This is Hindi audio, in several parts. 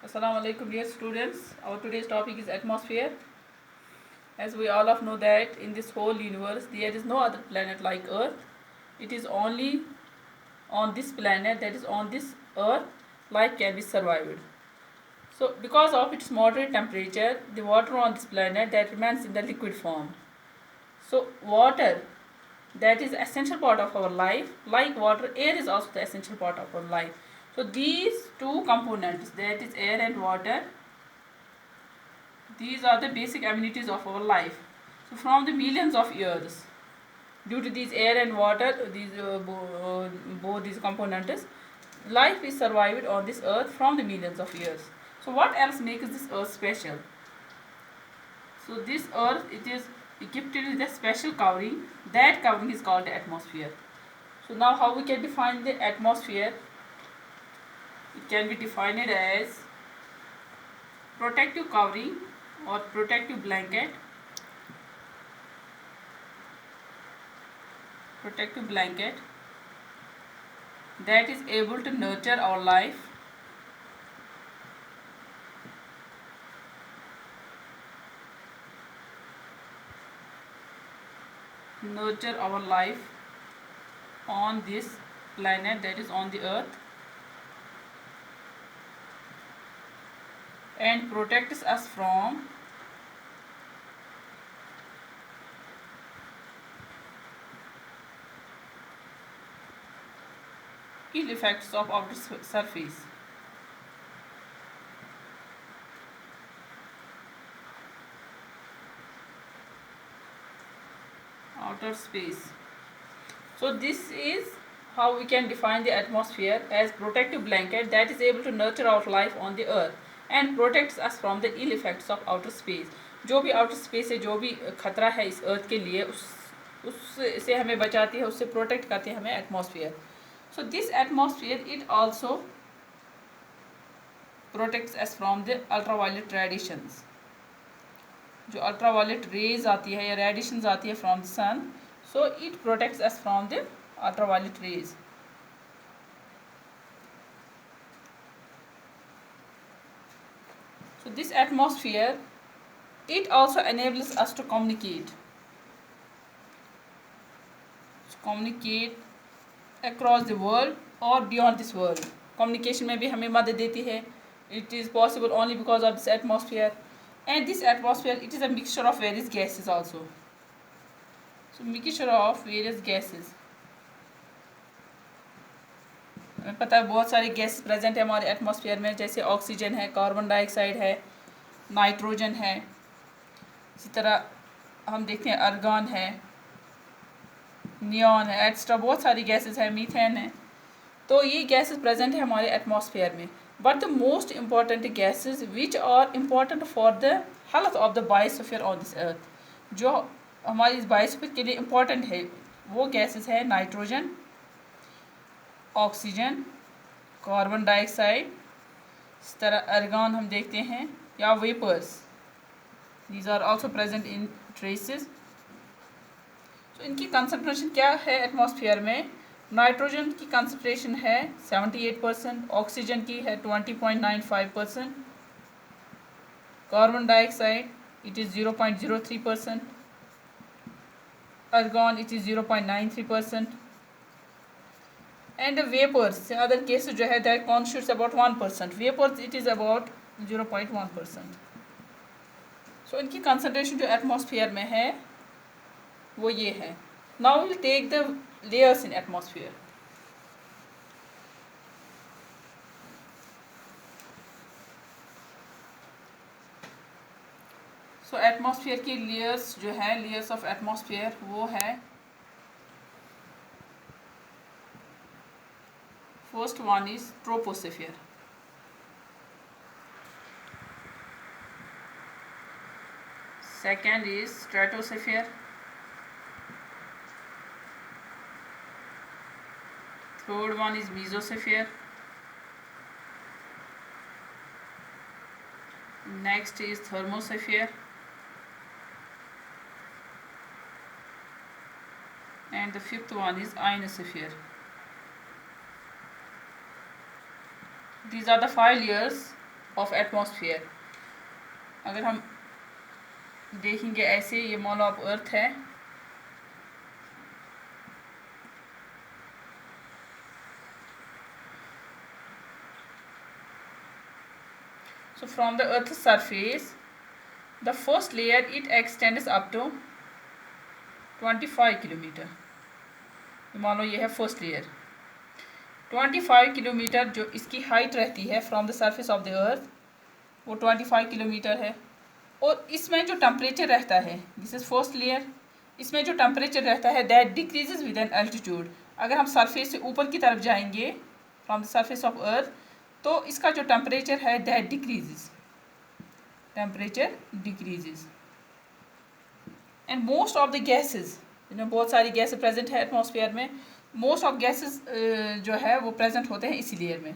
Assalamu alaikum dear students. Our today's topic is atmosphere. As we all of know that in this whole universe there is no other planet like Earth. It is only on this planet, that is on this Earth, life can be survived. So because of its moderate temperature, the water on this planet that remains in the liquid form. So water, that is essential part of our life. Like water, air is also the essential part of our life. So these two components, that is air and water, these are the basic amenities of our life. So from the millions of years, due to these air and water, both these components, life is survived on this earth from the millions of years. So what else makes this earth special? So this earth, it is equipped with a special covering. That covering is called the atmosphere. So now how we can define the atmosphere? It can be defined as protective covering or protective blanket that is able to nurture our life on this planet, that is on the earth, and protects us from ill effects of outer surface. Outer space. So this is how we can define the atmosphere as protective blanket that is able to nurture our life on the earth and protects us from the ill effects of outer space. जो भी outer space है, जो भी खतरा है इस earth के लिए, उससे हमें बचाती है, उससे protect करती है हमें atmosphere. So this atmosphere, it also protects us from the ultraviolet radiations. जो ultraviolet rays आती है या radiations आती है from the sun, so it protects us from the ultraviolet rays. So this atmosphere, it also enables us to communicate across the world or beyond this world. Communication में भी हमें मदद देती है. It is possible only because of this atmosphere. And this atmosphere, it is a mixture of various gases also. So mixture of various gases. हमें पता है बहुत सारे गैस प्रेजेंट है हमारे एटमॉस्फेयर में, जैसे ऑक्सीजन है, कार्बन डाइऑक्साइड है, नाइट्रोजन है, इसी तरह हम देखते हैं आर्गन है, नियॉन है, एक्स्ट्रा बहुत सारी गैसेस है, मीथेन है. तो ये गैसेस प्रेजेंट है हमारे एटमॉस्फेयर में. But the most important gases which are important for the health of the biosphere on this earth, जो हमारी इस बायोस्फीयर के लिए इम्पॉर्टेंट है, वो गैसेस है नाइट्रोजन, ऑक्सीजन, कार्बन डाइऑक्साइड, इस तरह आर्गन हम देखते हैं, या vapours. These are also present in traces. तो इनकी कंसंट्रेशन क्या है एटमॉस्फेयर में? नाइट्रोजन की कंसंट्रेशन है 78%, ऑक्सीजन की है 20.95%, carbon dioxide it is 0.03%, argon it is 0.93%, and the vapors, other cases जो है that constitutes about 1%. Vapors it is about 0.1%. so इनकी concentration जो atmosphere में है वो ये है. Now we will take the layers in atmosphere. So atmosphere की layers जो है, layers of atmosphere, वो है first one is troposphere. Second is stratosphere. Third one is mesosphere. Next is thermosphere. And the fifth one is ionosphere. These are the 5 layers of atmosphere. अगर हम देखेंगे ऐसे, ये मान लो आप अर्थ है, so from the earth's surface the first layer it extends up to 25 kilometre. मान लो ये है फर्स्ट लेयर, 25 किलोमीटर जो इसकी हाइट रहती है from the surface of the earth, वो 25 किलोमीटर है। और इसमें जो टेम्परेचर रहता है, दिस इज फर्स्ट लेयर, इसमें जो टेम्परेचर रहता है that decreases with an altitude. अगर हम सरफेस से ऊपर की तरफ जाएंगे from the surface of earth, तो इसका जो टेम्परेचर है that decreases, temperature decreases. And most of the gases, बहुत सारी गैसेज प्रेजेंट है एटमॉस्फेयर में, मोस्ट ऑफ गैसेज जो है वो प्रेजेंट होते हैं इसी लेयर में।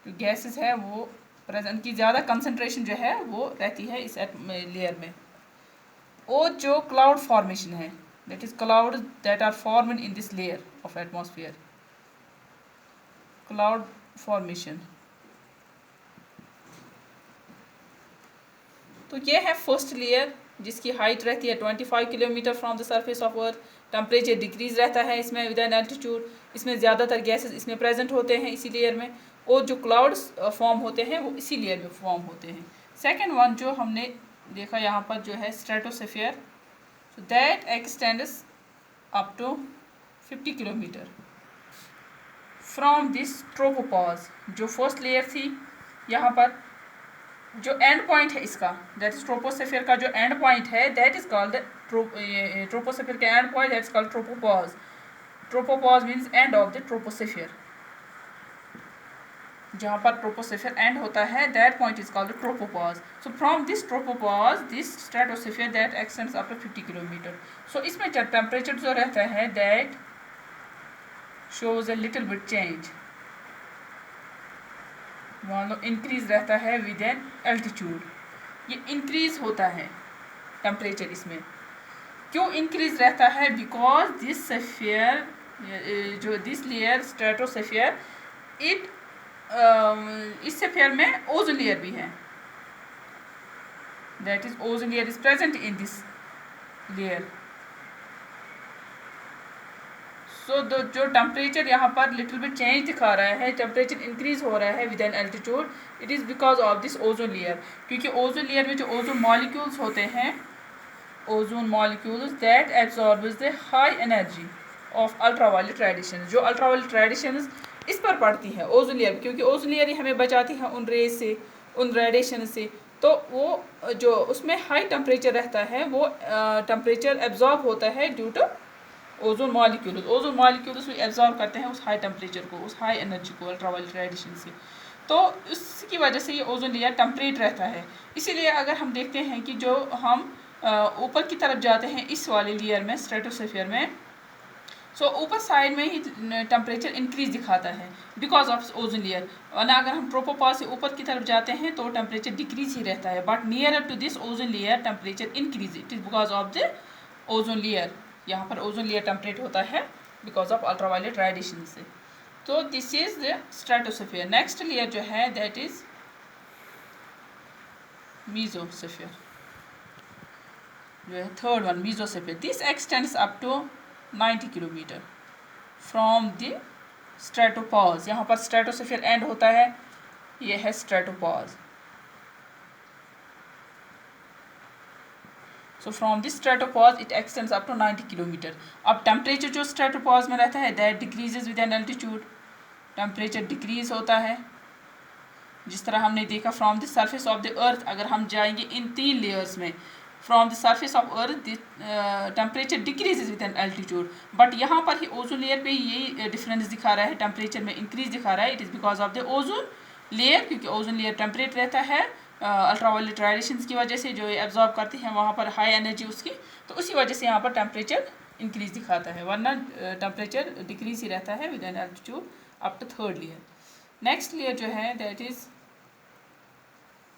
जो गैसेज है वो प्रेजेंट की ज़्यादा कंसनट्रेशन जो है वो रहती है इस लेयर में। और जो क्लाउड फॉर्मेशन है, that is cloud that are formed in this layer of atmosphere, cloud formation. तो ये है फर्स्ट लेयर जिसकी हाइट रहती है 25 kilometre from the surface of earth. Temperature decrease रहता है इसमें विद एन एल्टीट्यूड। इसमें ज़्यादातर गैसेस इसमें प्रेजेंट होते हैं इसी लेयर में, और जो क्लाउड्स फॉर्म होते हैं वो इसी लेयर में फॉर्म होते हैं। सेकेंड वन जो हमने देखा यहाँ पर जो है stratosphere, so that extends up to 50 kilometre from this tropopause. जो फर्स्ट लेयर थी, यहाँ पर जो एंड पॉइंट है इसका, दैट इज ट्रोपोस्फीयर का जो एंड पॉइंट है दैट इज कॉल्ड ट्रोपोस्फीयर का end point that is called tropopause. Tropopause means end of the troposphere. जहाँ पर ट्रोपोस्फीयर एंड होता है that point is called tropopause. So from this tropopause this stratosphere that extends up to 50 kilometre. So इसमें जो टेम्परेचर जो रहता है that shows a little bit change, मान लो इंक्रीज रहता है विद एन एल्टीट्यूड। ये इंक्रीज होता है टेम्परेचर इसमें। क्यों इंक्रीज रहता है? बिकॉज दिस स्फीयर, जो दिस लेयर स्ट्रेटोस्फीयर, इट इस स्फीयर में ओजोन लेयर भी है, that is ozone layer is present in this layer. So जो टेम्परेचर यहाँ पर लिटिल बिट चेंज दिखा रहा है, टेम्परेचर इंक्रीज हो रहा है with an altitude, it is because of this ozone layer. क्योंकि ओजोन लेयर में जो ओजोन मॉलिक्यूल्स होते हैं, ozone molecules that absorbs the high energy of ultraviolet radiation. जो अल्ट्रावायलेट रेडिएशन इस पर पड़ती है ओजोन लेयर, क्योंकि ओजोन लेयर ही हमें बचाती है उन रेज से, उन रेडिएशन से। तो वो जो उसमें हाई टेम्परेचर रहता है वो टेम्परेचर एब्जॉर्ब होता है due to ozone molecules. Ozone molecules absorb करते हैं उस हाई टेम्परेचर को, उस हाई एनर्जी को अल्ट्रावायलेट रेडिएशन से। तो इसकी वजह से ये ओजोन लेयर टेम्परेट रहता है। इसीलिए अगर हम देखते हैं कि जो हम ऊपर की तरफ जाते हैं इस वाले लेयर में, स्ट्रेटोस्फीयर में, सो ऊपर साइड में ही टेम्परेचर इंक्रीज दिखाता है बिकॉज ऑफ ओजोन लेयर। वरना अगर हम ट्रोपोपॉज से ऊपर की तरफ जाते हैं तो टेम्परेचर डिक्रीज ही रहता है। But near to this ozone layer temperature increase, it is because of the ozone layer. यहाँ पर ओजोन लेयर टेम्परेट होता है बिकॉज ऑफ अल्ट्रावायलेट रेडिएशन से। तो this is the stratosphere. Next layer जो है दैट इज मीजोस्फीयर, जो है third one mesosphere. This extends up to 90 kilometre from the stratopause. यहाँ पर स्ट्रेटोस्फीयर एंड होता है, ये है stratopause. So from this stratopause it extends up to 90 kilometre. अब टेम्परेचर जो स्ट्रेटोपॉज में रहता है that decreases with an altitude, temperature decrease होता है। जिस तरह हमने देखा from the surface of the earth, अगर हम जाएंगे इन 3 लेयर्स में, from the surface of earth temperature decreases with an altitude. But यहाँ पर ही ओजोन लेयर पे यही डिफरेंस दिखा रहा है, टेम्परेचर में इंक्रीज दिखा रहा है। It is because of the ozone layer, क्योंकि ओजोन लेयर टेम्परेट रहता है अल्ट्रावायलेट रेडिएशंस की वजह से, जो एब्जॉर्ब करती हैं वहाँ पर हाई एनर्जी उसकी, तो उसी वजह से यहाँ पर टेम्परेचर इंक्रीज दिखाता है। वरना टेम्परेचर डिक्रीज ही रहता है with an altitude up to third layer. Next layer जो है that is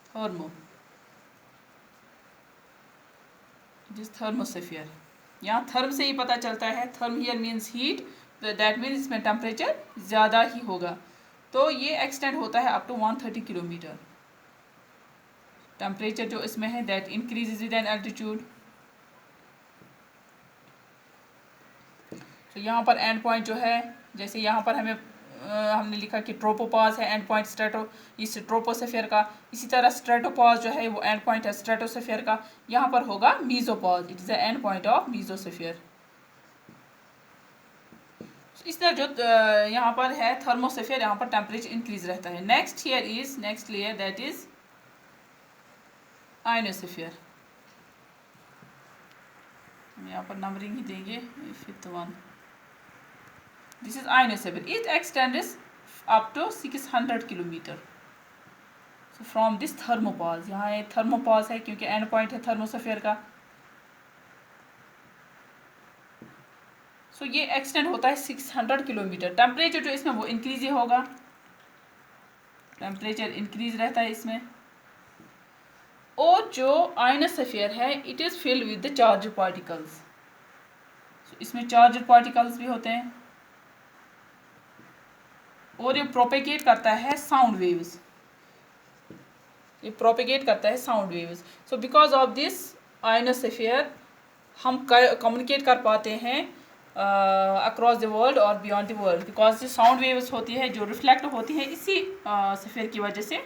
thermo, it is thermosphere. यहाँ थर्म से ही पता चलता है, therm here means heat, that means इसमें टेम्परेचर ज़्यादा ही होगा। तो ये एक्सटेंड होता है अप टू 130 किलोमीटर टेम्परेचर जो इसमें है that increases with an altitude. तो यहाँ पर एंड पॉइंट जो है, जैसे यहाँ पर हमने लिखा कि ट्रोपोपॉज है एंड पॉइंट इस ट्रोपोस्फीयर का, इसी तरह स्ट्रेटोपॉज जो है वो एंड पॉइंट है स्ट्रेटोस्फीयर का। यहाँ पर होगा mesopause, it is the end point of mesosphere. इस तरह जो यहाँ पर है थर्मोस्फीयर, यहाँ पर टेम्परेचर इंक्रीज रहता है। Next layer that is ionosphere. हम यहाँ पर नंबरिंग ही देंगे, fifth one. This is ionosphere, it extends up to 600 kilometre. So from this thermopause, यहाँ ये थर्मोपॉज है क्योंकि एंड पॉइंट है थर्मोस्फीयर का। सो ये एक्सटेंड होता है 600 किलोमीटर। टेम्परेचर जो इसमें वो इंक्रीज ही होगा, टेम्परेचर इंक्रीज रहता है इसमें। और जो आयनोस्फीयर है it is filled with the charge particles. इसमें चार्ज पार्टिकल्स भी होते हैं और ये प्रोपेगेट करता है साउंड वेव्स, ये प्रोपेगेट करता है sound waves. So because of this ionosphere हम कम्युनिकेट कर पाते हैं अक्रॉस द वर्ल्ड और बियॉन्ड द वर्ल्ड, बिकॉज जो साउंड वेव्स होती है जो रिफ्लेक्ट होती है इसी स्फीयर की वजह से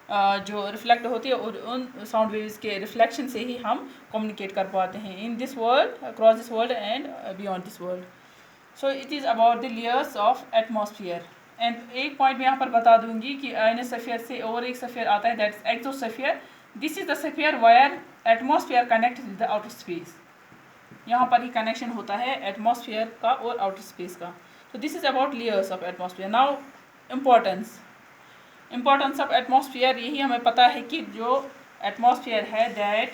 जो रिफ्लेक्ट होती है, और उन साउंड वेव्स के रिफ्लेक्शन से ही हम कम्युनिकेट कर पाते हैं in this world, across this world and beyond this world. So it is about the layers of atmosphere. And एक पॉइंट मैं यहाँ पर बता दूंगी कि आयनोस्फीयर से और एक स्फीयर आता है that is exosphere. This is the sphere wire atmosphere connect with the outer space. यहाँ पर ही कनेक्शन होता है एटमॉस्फेयर का और आउटर स्पेस का। तो this is about layers of atmosphere. Now importance of atmosphere, यही हमें पता है कि जो एटमॉस्फेयर है that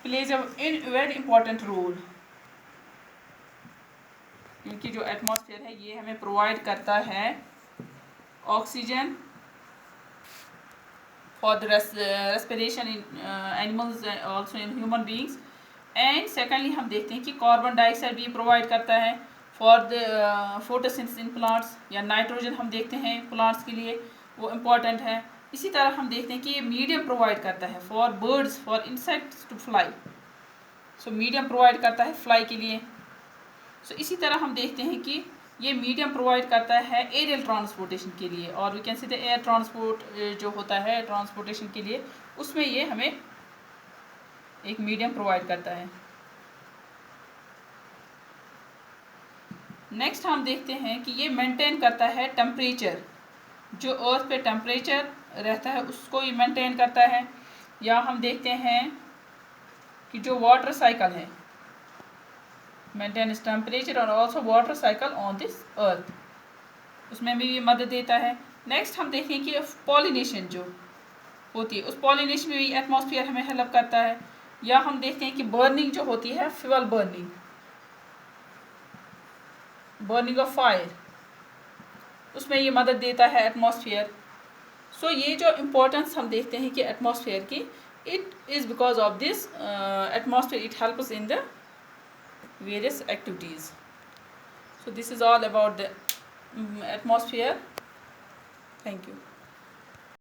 plays a very important role, क्योंकि जो एटमॉस्फेयर है ये हमें प्रोवाइड करता है oxygen for the respiration in animals also in human beings. And secondly हम देखते हैं कि कार्बन डाइऑक्साइड भी प्रोवाइड करता है for the photosynthesis in plants, या नाइट्रोजन हम देखते हैं प्लांट्स के लिए वो इम्पॉर्टेंट है। इसी तरह हम देखते हैं कि ये मीडियम प्रोवाइड करता है for birds, for insects to fly. So medium provide करता है फ्लाई के लिए। सो इसी तरह हम देखते हैं कि ये मीडियम प्रोवाइड करता है एरियल ट्रांसपोर्टेशन के लिए, और we can see the air transport जो होता है ट्रांसपोर्टेशन के लिए, उसमें ये हमें एक मीडियम प्रोवाइड करता है। नेक्स्ट हम देखते हैं कि ये मेंटेन करता है टेम्परेचर, जो अर्थ पे टेम्परेचर रहता है उसको ये मेंटेन करता है। या हम देखते हैं कि जो वाटर साइकिल है, मेंटेन्स टेम्परेचर और also water cycle on this अर्थ, उसमें भी ये मदद देता है। नेक्स्ट हम देखें कि पॉलिनेशन जो होती है, उस पॉलिनेशन में भी एटमॉस्फेयर हमें हेल्प करता है। या हम देखते हैं कि बर्निंग जो होती है, फ्यूल बर्निंग ऑफ फायर, उसमें ये मदद देता है एटमॉस्फेयर। सो ये जो इम्पोर्टेंस हम देखते हैं कि एटमॉस्फेयर की, it is because of this atmosphere, it helps in the various activities. So this is all about the atmosphere. Thank you.